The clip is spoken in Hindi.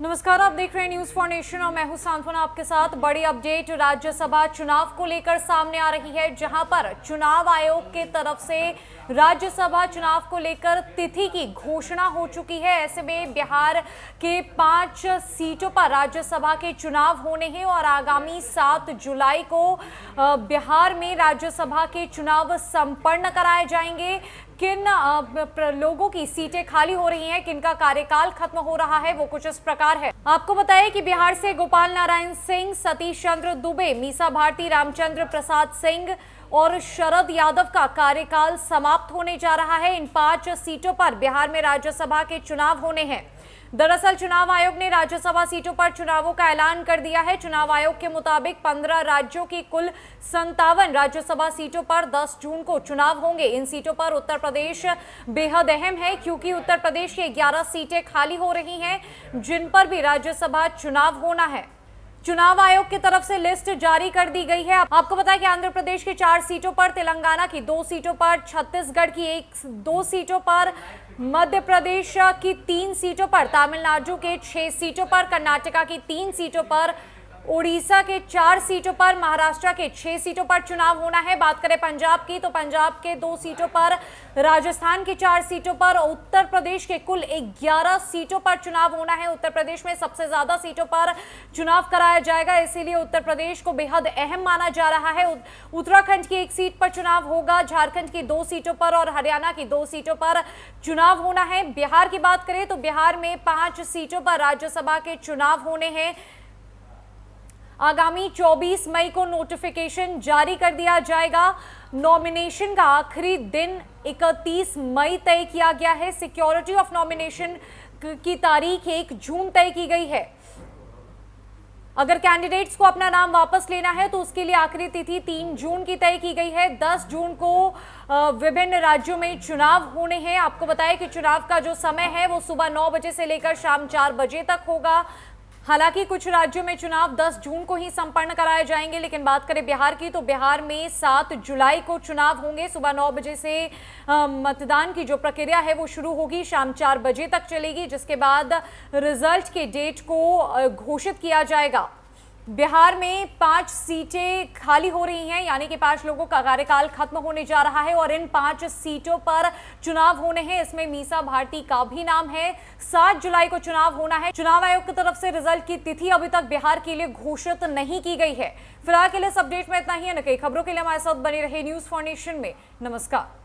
नमस्कार, आप देख रहे हैं न्यूज फॉर नेशन और मैं हूं सांत्वना आपके साथ। बड़ी अपडेट राज्यसभा चुनाव को लेकर सामने आ रही है, जहां पर चुनाव आयोग के तरफ से राज्यसभा चुनाव को लेकर तिथि की घोषणा हो चुकी है। ऐसे में बिहार के 5 सीटों पर राज्यसभा के चुनाव होने हैं और आगामी 7 जुलाई को बिहार में राज्यसभा के चुनाव संपन्न कराए जाएंगे। किन लोगों की सीटें खाली हो रही हैं, किनका कार्यकाल खत्म हो रहा है, वो कुछ इस प्रकार है। आपको बताएं कि बिहार से गोपाल नारायण सिंह, सतीश चंद्र दुबे, मीसा भारती, रामचंद्र प्रसाद सिंह और शरद यादव का कार्यकाल समाप्त होने जा रहा है। इन 5 सीटों पर बिहार में राज्यसभा के चुनाव होने हैं। दरअसल चुनाव आयोग ने राज्यसभा सीटों पर चुनावों का ऐलान कर दिया है। चुनाव आयोग के मुताबिक 15 राज्यों की कुल 57 राज्यसभा सीटों पर 10 जून को चुनाव होंगे। इन सीटों पर उत्तर प्रदेश बेहद अहम है, क्योंकि उत्तर प्रदेश की 11 सीटें खाली हो रही हैं, जिन पर भी राज्यसभा चुनाव होना है। चुनाव आयोग की तरफ से लिस्ट जारी कर दी गई है। आपको पता है कि आंध्र प्रदेश की 4 सीटों पर, तेलंगाना की 2 सीटों पर, छत्तीसगढ़ की 2 सीटों पर, मध्य प्रदेश की 3 सीटों पर, तमिलनाडु के 6 सीटों पर, कर्नाटका की 3 सीटों पर, उड़ीसा के 4 सीटों पर, महाराष्ट्र के 6 सीटों पर चुनाव होना है। बात करें पंजाब की, तो पंजाब के 2 सीटों पर, राजस्थान की 4 सीटों पर, उत्तर प्रदेश के कुल 11 सीटों पर चुनाव होना है। उत्तर प्रदेश में सबसे ज्यादा सीटों पर चुनाव कराया जाएगा, इसीलिए उत्तर प्रदेश को बेहद अहम माना जा रहा है। उत्तराखंड की 1 सीट पर चुनाव होगा, झारखंड की 2 सीटों पर और हरियाणा की 2 सीटों पर चुनाव होना है। बिहार की बात करें तो बिहार में 5 सीटों पर राज्यसभा के चुनाव होने हैं। आगामी 24 मई को नोटिफिकेशन जारी कर दिया जाएगा। नॉमिनेशन का आखिरी दिन 31 मई तय किया गया है। सिक्योरिटी ऑफ नॉमिनेशन की तारीख 1 जून तय की गई है। अगर कैंडिडेट्स को अपना नाम वापस लेना है तो उसके लिए आखिरी तिथि 3 जून की तय की गई है। 10 जून को विभिन्न राज्यों में चुनाव होने हैं। आपको बताएं कि चुनाव का जो समय है वो सुबह 9 बजे से लेकर शाम 4 बजे तक होगा। हालांकि कुछ राज्यों में चुनाव 10 जून को ही संपन्न कराए जाएंगे, लेकिन बात करें बिहार की, तो बिहार में 7 जुलाई को चुनाव होंगे। सुबह 9 बजे से मतदान की जो प्रक्रिया है वो शुरू होगी, शाम 4 बजे तक चलेगी, जिसके बाद रिजल्ट के डेट को घोषित किया जाएगा। बिहार में 5 सीटें खाली हो रही हैं, यानी कि 5 लोगों का कार्यकाल खत्म होने जा रहा है और इन 5 सीटों पर चुनाव होने हैं। इसमें मीसा भारती का भी नाम है। 7 जुलाई को चुनाव होना है। चुनाव आयोग की तरफ से रिजल्ट की तिथि अभी तक बिहार के लिए घोषित नहीं की गई है। फिलहाल के लिए इस अपडेट में इतना ही है। न कई खबरों के लिए हमारे साथ बने रहे न्यूज फॉर नेशन में। नमस्कार।